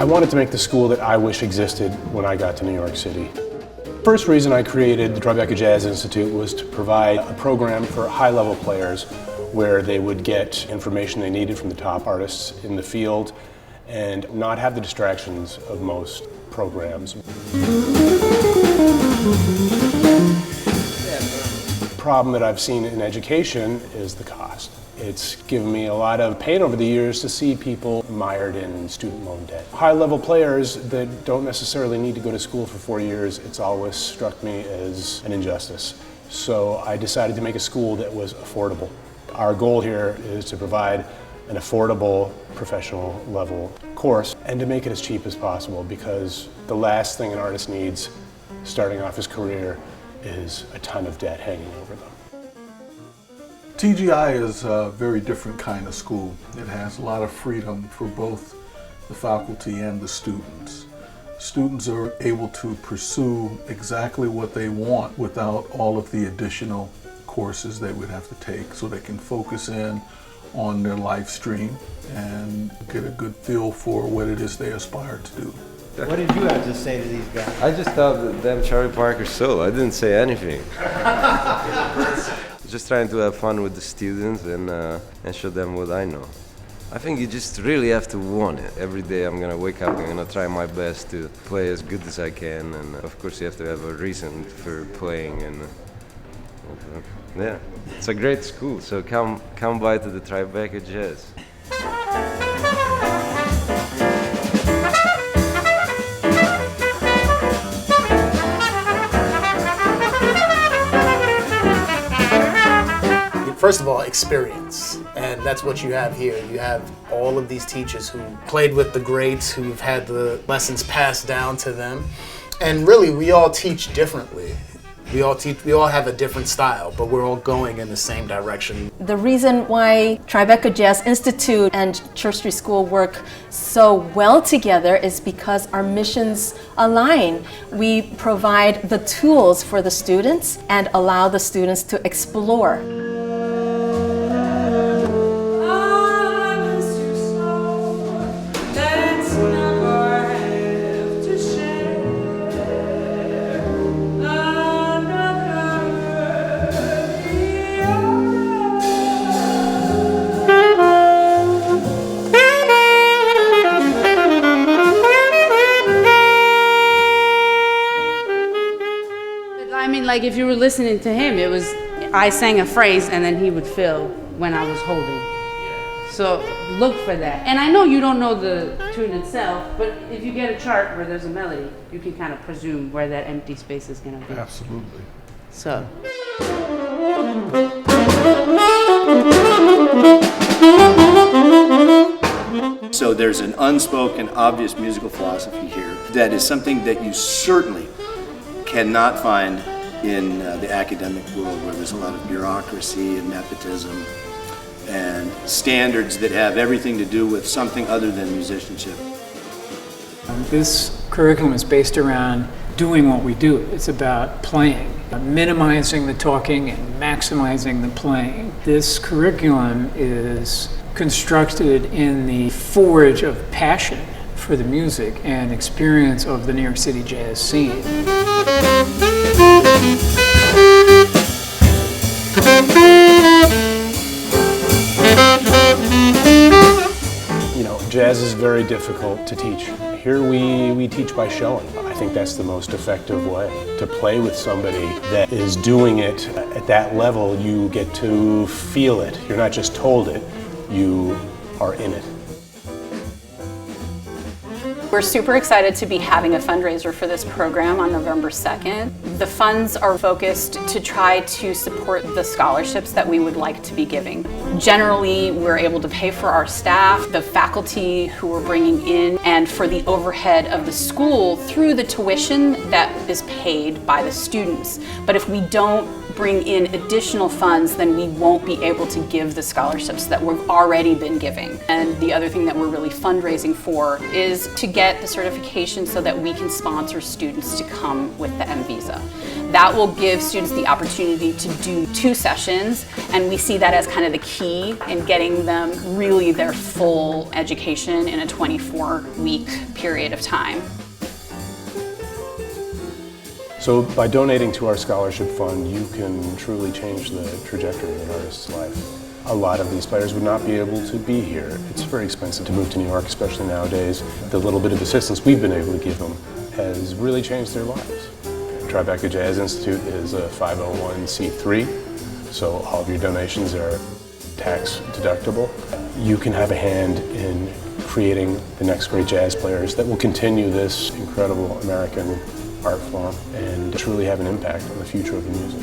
wanted to make the school that I wish existed when I got to New York City. First reason I created the Tribeca Jazz Institute was to provide a program for high-level players where they would get information they needed from the top artists in the field and not have the distractions of most programs. The problem that I've seen in education is the cost. It's given me a lot of pain over the years to see people mired in student loan debt. High-level players that don't necessarily need to go to school for 4 years, it's always struck me as an injustice. So I decided to make a school that was affordable. Our goal here is to provide an affordable professional level course and to make it as cheap as possible, because the last thing an artist needs starting off his career is a ton of debt hanging over them. TGI is a very different kind of school. It has a lot of freedom for both the faculty and the students. Students are able to pursue exactly what they want without all of the additional courses they would have to take, so they can focus in on their life stream and get a good feel for what it is they aspire to do. What did you have to say to these guys? I just thought them Charlie Parker solo. I didn't say anything. Just trying to have fun with the students and show them what I know. I think you just really have to want it. Every day I'm gonna wake up and I'm gonna try my best to play as good as I can, and of course you have to have a reason for playing, and yeah, it's a great school. So come by to the Tribeca Jazz. First of all, experience, and that's what you have here. You have all of these teachers who played with the greats, who've had the lessons passed down to them, and really we all teach differently. We all have a different style, but we're all going in the same direction. The reason why Tribeca Jazz Institute and Church Street School work so well together is because our missions align. We provide the tools for the students and allow the students to explore. I mean, like, if you were listening to him, it was, I sang a phrase and then he would fill when I was holding. So look for that. And I know you don't know the tune itself, but if you get a chart where there's a melody, you can kind of presume where that empty space is going to be. Absolutely. So. So there's an unspoken, obvious musical philosophy here that is something that you certainly cannot find in the academic world, where there's a lot of bureaucracy and nepotism and standards that have everything to do with something other than musicianship. This curriculum is based around doing what we do. It's about playing, minimizing the talking and maximizing the playing. This curriculum is constructed in the forge of passion for the music and experience of the New York City jazz scene. You know, jazz is very difficult to teach. Here we teach by showing. I think that's the most effective way. To play with somebody that is doing it at that level, you get to feel it. You're not just told it, you are in it. We're super excited to be having a fundraiser for this program on November 2nd. The funds are focused to try to support the scholarships that we would like to be giving. Generally, we're able to pay for our staff, the faculty who we're bringing in, and for the overhead of the school through the tuition that is paid by the students. But if we don't bring in additional funds, then we won't be able to give the scholarships that we've already been giving. And the other thing that we're really fundraising for is to get the certification so that we can sponsor students to come with the M-Visa. That will give students the opportunity to do 2 sessions, and we see that as kind of the key in getting them really their full education in a 24-week period of time. So by donating to our scholarship fund, you can truly change the trajectory of an artist's life. A lot of these players would not be able to be here. It's very expensive to move to New York, especially nowadays. The little bit of assistance we've been able to give them has really changed their lives. Tribeca Jazz Institute is a 501c3, so all of your donations are tax deductible. You can have a hand in creating the next great jazz players that will continue this incredible American art form and truly have an impact on the future of the music.